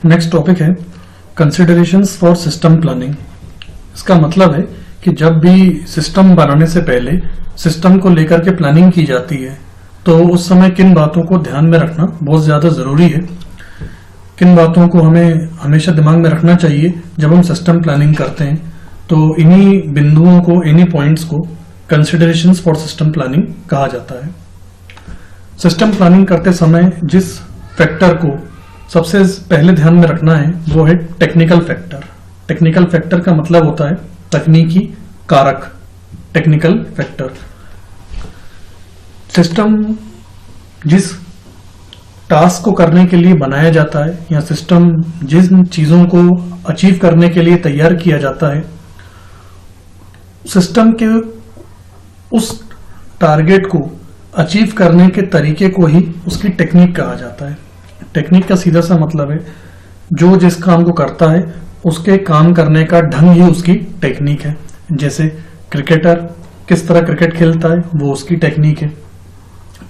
Next topic है considerations for system planning. इसका मतलब है कि जब भी सिस्टम बनाने से पहले सिस्टम को लेकर के प्लानिंग की जाती है तो उस समय किन बातों को ध्यान में रखना बहुत ज्यादा जरूरी है, किन बातों को हमें हमेशा दिमाग में रखना चाहिए जब हम सिस्टम प्लानिंग करते हैं। तो इन्हीं बिंदुओं को, इन्हीं पॉइंट्स को कंसिडरेशंस फॉर सिस्टम प्लानिंग कहा जाता है। सिस्टम प्लानिंग करते समय जिस फैक्टर को सबसे पहले ध्यान में रखना है वो है टेक्निकल फैक्टर। टेक्निकल फैक्टर का मतलब होता है तकनीकी कारक। टेक्निकल फैक्टर सिस्टम जिस टास्क को करने के लिए बनाया जाता है या सिस्टम जिन चीजों को अचीव करने के लिए तैयार किया जाता है, सिस्टम के उस टारगेट को अचीव करने के तरीके को ही उसकी टेक्निक कहा जाता है। टेक्निक का सीधा सा मतलब है जो जिस काम को करता है उसके काम करने का ढंग ही उसकी टेक्निक है। जैसे क्रिकेटर किस तरह क्रिकेट खेलता है वो उसकी टेक्निक है,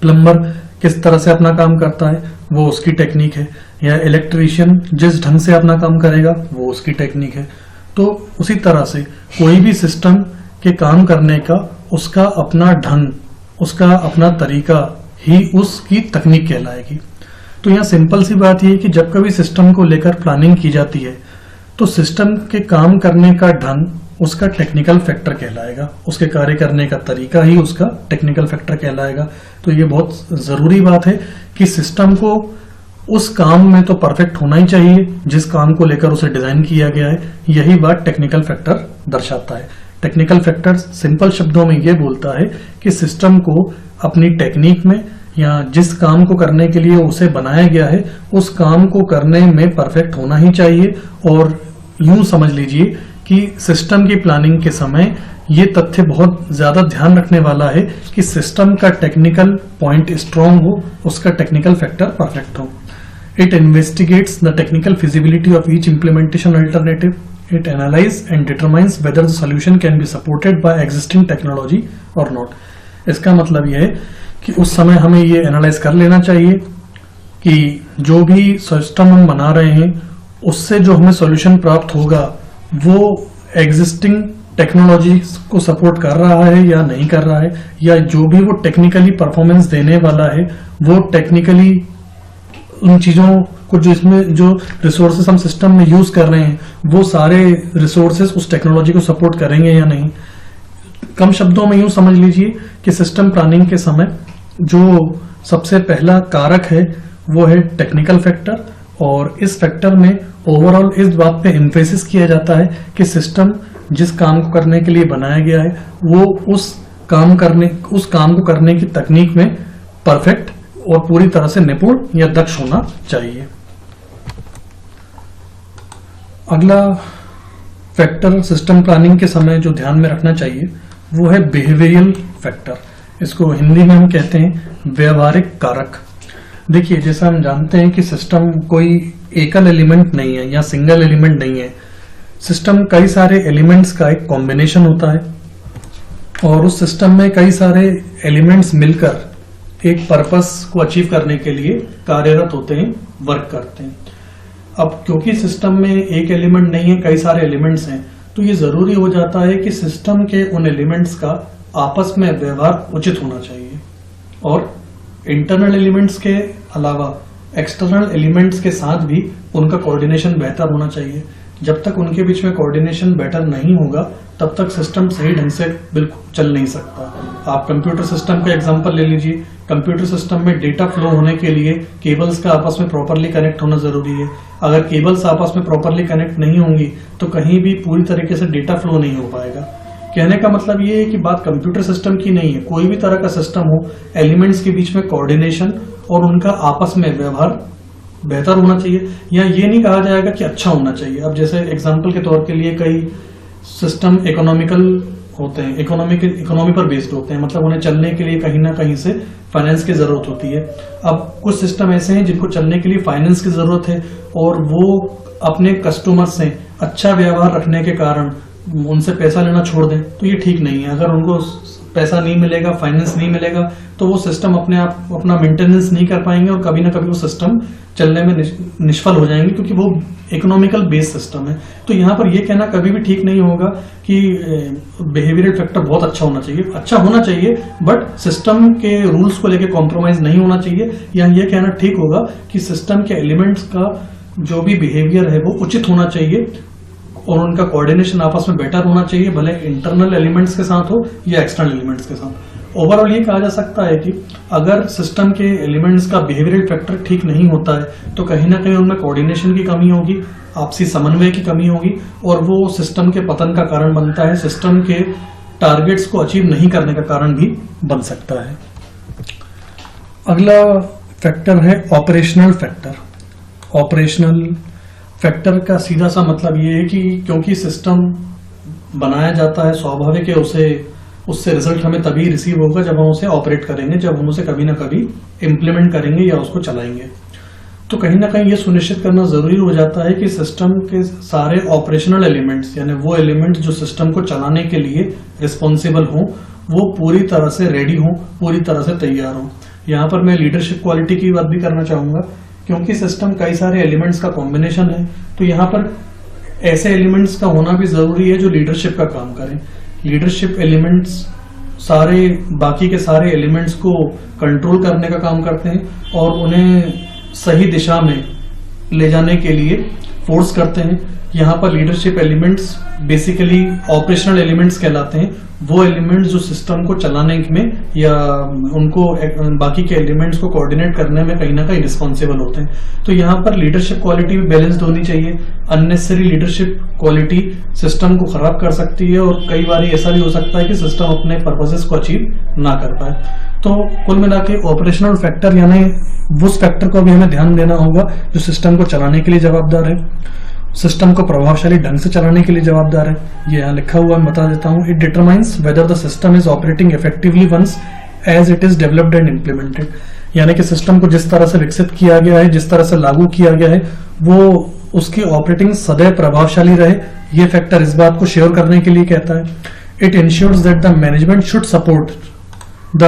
प्लम्बर किस तरह से अपना काम करता है वो उसकी टेक्निक है, या इलेक्ट्रीशियन जिस ढंग से अपना काम करेगा वो उसकी टेक्निक है। तो उसी तरह से कोई भी सिस्टम के काम करने का उसका अपना ढंग, उसका अपना तरीका ही उसकी तकनीक कहलाएगी। तो यहाँ सिंपल सी बात यह है कि जब कभी सिस्टम को लेकर प्लानिंग की जाती है तो सिस्टम के काम करने का ढंग उसका टेक्निकल फैक्टर कहलाएगा, उसके कार्य करने का तरीका ही उसका टेक्निकल फैक्टर कहलाएगा। तो ये बहुत जरूरी बात है कि सिस्टम को उस काम में तो परफेक्ट होना ही चाहिए जिस काम को लेकर उसे डिजाइन किया गया है। यही बात टेक्निकल फैक्टर दर्शाता है। टेक्निकल फैक्टर सिंपल शब्दों में यह बोलता है कि सिस्टम को अपनी टेक्निक में या जिस काम को करने के लिए उसे बनाया गया है उस काम को करने में परफेक्ट होना ही चाहिए। और यूं समझ लीजिए कि सिस्टम की प्लानिंग के समय ये तथ्य बहुत ज्यादा ध्यान रखने वाला है कि सिस्टम का टेक्निकल पॉइंट स्ट्रांग हो, उसका टेक्निकल फैक्टर परफेक्ट हो। It investigates the technical feasibility of each implementation alternative. It analyzes and determines whether the solution can be supported by existing technology or not. इसका मतलब यह है कि उस समय हमें ये एनालाइज कर लेना चाहिए कि जो भी सिस्टम हम बना रहे हैं उससे जो हमें सॉल्यूशन प्राप्त होगा वो एग्जिस्टिंग टेक्नोलॉजी को सपोर्ट कर रहा है या नहीं कर रहा है, या जो भी वो टेक्निकली परफॉर्मेंस देने वाला है वो टेक्निकली उन चीजों को जो इसमें जो रिसोर्सेस हम सिस्टम में यूज कर रहे हैं वो सारे रिसोर्सेस उस टेक्नोलॉजी को सपोर्ट करेंगे या नहीं। कम शब्दों में यूं समझ लीजिए कि सिस्टम प्लानिंग के समय जो सबसे पहला कारक है वो है टेक्निकल फैक्टर, और इस फैक्टर में ओवरऑल इस बात पे एम्फेसिस किया जाता है कि सिस्टम जिस काम को करने के लिए बनाया गया है वो उस काम को करने की तकनीक में परफेक्ट और पूरी तरह से निपुण या दक्ष होना चाहिए। अगला फैक्टर सिस्टम प्लानिंग के समय जो ध्यान में रखना चाहिए वो है बिहेवियरल फैक्टर। इसको हिंदी में हम कहते हैं व्यवहारिक कारक। देखिए, जैसा हम जानते हैं कि सिस्टम कोई एकल एलिमेंट नहीं है या सिंगल एलिमेंट नहीं है। सिस्टम कई सारे एलिमेंट्स का एक कॉम्बिनेशन होता है और उस सिस्टम में कई सारे एलिमेंट्स मिलकर एक पर्पस को अचीव करने के लिए कार्यरत होते हैं, वर्क करते हैं। अब क्योंकि सिस्टम में एक एलिमेंट नहीं है, कई सारे एलिमेंट्स हैं, तो ये जरूरी हो जाता है कि सिस्टम के उन एलिमेंट्स का आपस में व्यवहार उचित होना चाहिए और इंटरनल एलिमेंट्स के अलावा एक्सटर्नल एलिमेंट्स के साथ भी उनका कोऑर्डिनेशन बेहतर होना चाहिए। जब तक उनके बीच में कोऑर्डिनेशन बेटर नहीं होगा तब तक सिस्टम सही ढंग से बिल्कुल चल नहीं सकता। आप कंप्यूटर सिस्टम का एग्जांपल ले लीजिए। कंप्यूटर सिस्टम में डेटा फ्लो होने के लिए केबल्स का आपस में प्रॉपरली कनेक्ट होना जरूरी है। अगर केबल्स आपस में प्रॉपरली कनेक्ट नहीं होंगी तो कहीं भी पूरी तरीके से डेटा फ्लो नहीं हो पाएगा। कहने का मतलब ये है कि बात कंप्यूटर सिस्टम की नहीं है, कोई भी तरह का सिस्टम हो, एलिमेंट्स के बीच में कोऑर्डिनेशन और उनका आपस में व्यवहार बेहतर होना चाहिए। या ये नहीं कहा जाएगा कि अच्छा होना चाहिए। अब जैसे एग्जांपल के तौर के लिए कई सिस्टम इकोनॉमिकल होते हैं, इकोनॉमी पर बेस्ड होते हैं, मतलब उन्हें चलने के लिए कहीं ना कहीं से फाइनेंस की जरूरत होती है। अब कुछ सिस्टम ऐसे हैं जिनको चलने के लिए फाइनेंस की जरूरत है और वो अपने कस्टमर से अच्छा व्यवहार रखने के कारण उनसे पैसा लेना छोड़ दें तो ये ठीक नहीं है। अगर उनको पैसा नहीं मिलेगा, फाइनेंस नहीं मिलेगा, तो वो सिस्टम अपने आप अपना मेंटेनेंस नहीं कर पाएंगे और कभी ना कभी वो सिस्टम चलने में निष्फल हो जाएंगे, क्योंकि वो इकोनॉमिकल बेस्ड सिस्टम है। तो यहाँ पर ये कहना कभी भी ठीक नहीं होगा कि बिहेवियरल फैक्टर बहुत अच्छा होना चाहिए। अच्छा होना चाहिए, बट सिस्टम के रूल्स को लेकर कॉम्प्रोमाइज नहीं होना चाहिए। या ये कहना ठीक होगा कि सिस्टम के एलिमेंट्स का जो भी बिहेवियर है वो उचित होना चाहिए और उनका कोऑर्डिनेशन आपस में बेटर होना चाहिए, भले इंटरनल एलिमेंट्स के साथ हो या एक्सटर्नल एलिमेंट्स के साथ। ओवरऑल ये कहा जा सकता है कि अगर सिस्टम के एलिमेंट्स का बिहेवियरल फैक्टर ठीक नहीं होता है तो कहीं ना कहीं उनमें कोऑर्डिनेशन की कमी होगी, आपसी समन्वय की कमी होगी, और वो सिस्टम के पतन का कारण बनता है, सिस्टम के टारगेट्स को अचीव नहीं करने का कारण भी बन सकता है। अगला फैक्टर है ऑपरेशनल फैक्टर। ऑपरेशनल फैक्टर का सीधा सा मतलब ये है कि क्योंकि सिस्टम बनाया जाता है, स्वाभाविक है उससे रिजल्ट हमें तभी रिसीव होगा जब हम उसे ऑपरेट करेंगे, जब हम उसे कभी ना कभी इम्प्लीमेंट करेंगे या उसको चलाएंगे। तो कहीं ना कहीं ये सुनिश्चित करना जरूरी हो जाता है कि सिस्टम के सारे ऑपरेशनल एलिमेंट्स, यानी वो एलिमेंट्स जो सिस्टम को चलाने के लिए रिस्पॉन्सिबल हों, वो पूरी तरह से रेडी हों, पूरी तरह से तैयार हों। यहाँ पर मैं लीडरशिप क्वालिटी की बात भी करना चाहूंगा, क्योंकि सिस्टम कई सारे एलिमेंट्स का कॉम्बिनेशन है, तो यहाँ पर ऐसे एलिमेंट्स का होना भी जरूरी है जो लीडरशिप का काम करें। लीडरशिप एलिमेंट्स सारे बाकी के सारे एलिमेंट्स को कंट्रोल करने का काम करते हैं और उन्हें सही दिशा में ले जाने के लिए फोर्स करते हैं। यहाँ पर leadership elements basically operational elements कहलाते हैं, वो एलिमेंट्स जो सिस्टम को चलाने में या उनको बाकी के एलिमेंट्स को कोऑर्डिनेट करने में कहीं ना कहीं रिस्पॉन्सिबल होते हैं। तो यहाँ पर लीडरशिप क्वालिटी भी बैलेंस्ड होनी चाहिए। अननेसेसरी लीडरशिप क्वालिटी सिस्टम को खराब कर सकती है और कई बार ऐसा भी हो सकता है कि सिस्टम अपने पर्पसेस को अचीव ना कर पाए। तो कुल मिला के ऑपरेशनल फैक्टर यानी उस फैक्टर को भी हमें ध्यान देना होगा जो सिस्टम को चलाने के लिए जवाबदार है, सिस्टम को प्रभावशाली ढंग से चलाने के लिए जवाबदार है। ये यहाँ लिखा हुआ मैं बता देता हूँ। It determines whether the system is operating effectively once as it is developed and implemented. यानी कि सिस्टम को जिस तरह से विकसित किया गया है, जिस तरह से लागू किया गया है, वो उसकी ऑपरेटिंग सदैव प्रभावशाली रहे। ये फैक्टर इस बात को श्योर करने के लिए कहता है। It ensures that the management should support the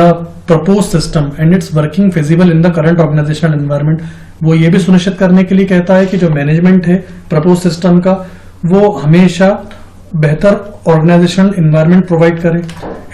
propose system and it's working feasible in the current organisational environment. वो ये भी सुनिश्चित करने के लिए कहता है कि जो मैनेजमेंट है प्रपोज सिस्टम का, वो हमेशा बेहतर ऑर्गेनाइजेशनल एनवायरनमेंट प्रोवाइड करे।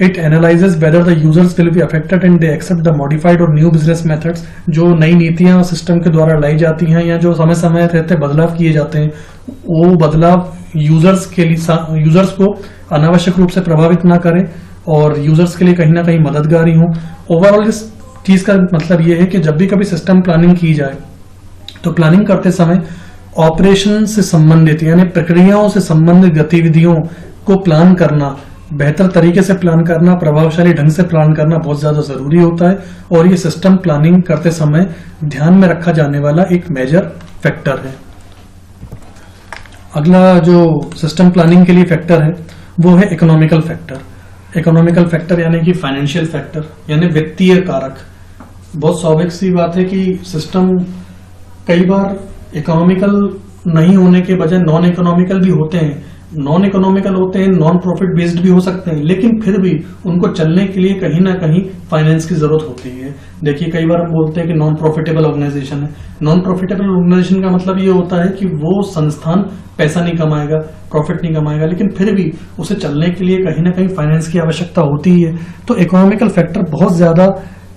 It analyses whether the users will be affected and they accept the modified or new business methods. जो नई नीतियां सिस्टम के द्वारा लाई जाती हैं या जो समय समय रहते बदलाव किए जाते हैं, वो बदलाव यूजर्स को अनावश्यक रूप से प्रभावित ना करें और यूजर्स के लिए कहीं ना कहीं मददगारी हो। ओवरऑल इस चीज का मतलब ये है कि जब भी कभी सिस्टम प्लानिंग की जाए तो प्लानिंग करते समय ऑपरेशन से संबंधित यानी प्रक्रियाओं से संबंधित गतिविधियों को प्लान करना, बेहतर तरीके से प्लान करना, प्रभावशाली ढंग से प्लान करना बहुत ज्यादा जरूरी होता है और ये सिस्टम प्लानिंग करते समय ध्यान में रखा जाने वाला एक मेजर फैक्टर है। अगला जो सिस्टम प्लानिंग के लिए फैक्टर है वो है इकोनॉमिकल फैक्टर। इकोनॉमिकल फैक्टर यानी कि फाइनेंशियल फैक्टर यानी वित्तीय कारक। बहुत स्वाभाविक सी बात है कि सिस्टम कई बार इकोनॉमिकल नहीं होने के बजाय नॉन इकोनॉमिकल भी होते हैं। नॉन इकोनॉमिकल होते हैं, नॉन प्रॉफिट बेस्ड भी हो सकते हैं, लेकिन फिर भी उनको चलने के लिए कहीं ना कहीं फाइनेंस की जरूरत होती है। देखिए कई बार हम बोलते हैं कि नॉन प्रॉफिटेबल ऑर्गेनाइजेशन है। नॉन प्रॉफिटेबल ऑर्गेनाइजेशन का मतलब ये होता है कि वो संस्थान पैसा नहीं कमाएगा, प्रॉफिट नहीं कमाएगा, लेकिन फिर भी उसे चलने के लिए कहीं ना कहीं फाइनेंस की आवश्यकता होती है। तो इकोनॉमिकल फैक्टर बहुत ज्यादा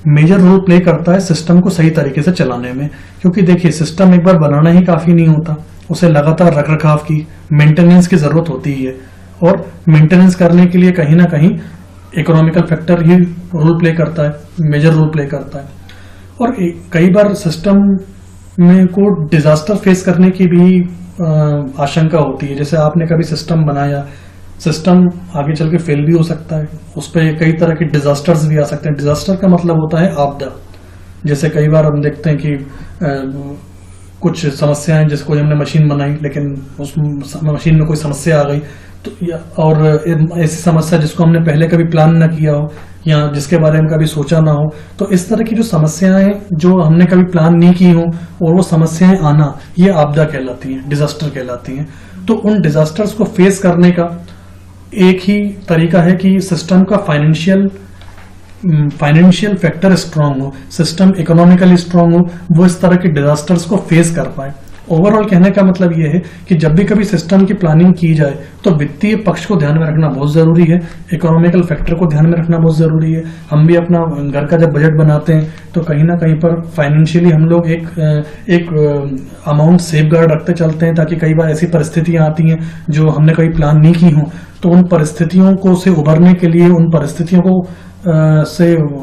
मेजर रोल प्ले करता है सिस्टम को सही तरीके से चलाने में, क्योंकि देखिए सिस्टम एक बार बनाना ही काफी नहीं होता, उसे लगातार रखरखाव की, मेंटेनेंस की जरूरत होती है और मेंटेनेंस करने के लिए कहीं ना कहीं इकोनॉमिकल फैक्टर ये रोल प्ले करता है, मेजर रोल प्ले करता है। और कई बार सिस्टम में को डिजास्टर फेस करने की भी आशंका होती है। जैसे आपने कभी सिस्टम बनाया, सिस्टम आगे चल के फेल भी हो सकता है, उस पर कई तरह के डिजास्टर्स भी आ सकते हैं। डिजास्टर का मतलब होता है आपदा। जैसे कई बार हम देखते हैं कि कुछ समस्याएं, जैसे कोई हमने मशीन बनाई लेकिन उस मशीन में कोई समस्या आ गई, तो और ऐसी समस्या जिसको हमने पहले कभी प्लान ना किया हो या जिसके बारे में कभी सोचा ना हो, तो इस तरह की जो समस्याएं जो हमने कभी प्लान नहीं की हो और वो समस्याएं आना, ये आपदा कहलाती हैं, डिजास्टर कहलाती हैं। तो उन डिजास्टर्स को फेस करने का एक ही तरीका है कि सिस्टम का फाइनेंशियल फैक्टर स्ट्रांग हो, सिस्टम इकोनॉमिकली स्ट्रांग हो, वो इस तरह के डिजास्टर्स को फेस कर पाए। ओवरऑल कहने का मतलब यह है कि जब भी कभी सिस्टम की प्लानिंग की जाए तो वित्तीय पक्ष को ध्यान में रखना बहुत जरूरी है, इकोनॉमिकल फैक्टर को ध्यान में रखना बहुत जरूरी है। हम भी अपना घर का जब बजट बनाते हैं तो कहीं ना कहीं पर फाइनेंशियली हम लोग एक अमाउंट सेफ गार्ड रखते चलते हैं, ताकि कई बार ऐसी परिस्थितियां आती हैं जो हमने कभी प्लान नहीं की हों, तो उन परिस्थितियों को से उभरने के लिए, उन परिस्थितियों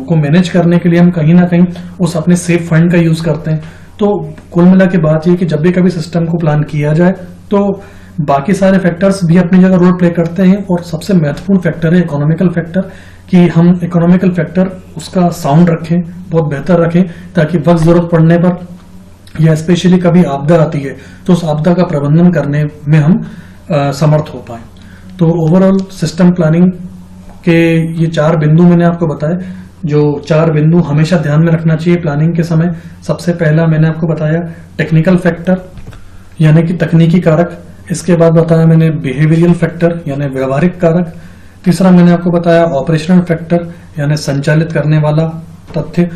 को मैनेज करने के लिए हम कहीं ना कहीं उस अपने सेफ फंड का यूज करते हैं। तो कुल मिला के बात ये कि जब भी कभी सिस्टम को प्लान किया जाए तो बाकी सारे फैक्टर्स भी अपनी जगह रोल प्ले करते हैं, और सबसे महत्वपूर्ण फैक्टर है इकोनॉमिकल फैक्टर, कि हम इकोनॉमिकल फैक्टर उसका साउंड रखें, बहुत बेहतर रखें, ताकि वक्त जरूरत पड़ने पर या स्पेशली कभी आपदा आती है तो उस आपदा का प्रबंधन करने में हम समर्थ हो पाए। तो ओवरऑल सिस्टम प्लानिंग के ये 4 बिंदु मैंने आपको बताए, जो 4 बिंदु हमेशा ध्यान में रखना चाहिए प्लानिंग के समय। सबसे पहला मैंने आपको बताया टेक्निकल फैक्टर यानी कि तकनीकी कारक, इसके बाद बताया मैंने बिहेवियरल फैक्टर यानी व्यवहारिक कारक, तीसरा मैंने आपको बताया ऑपरेशनल फैक्टर यानी संचालित करने वाला तथ्य,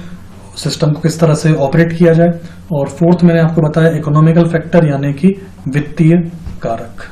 सिस्टम को किस तरह से ऑपरेट किया जाए, और फोर्थ मैंने आपको बताया इकोनॉमिकल फैक्टर यानी कि वित्तीय कारक।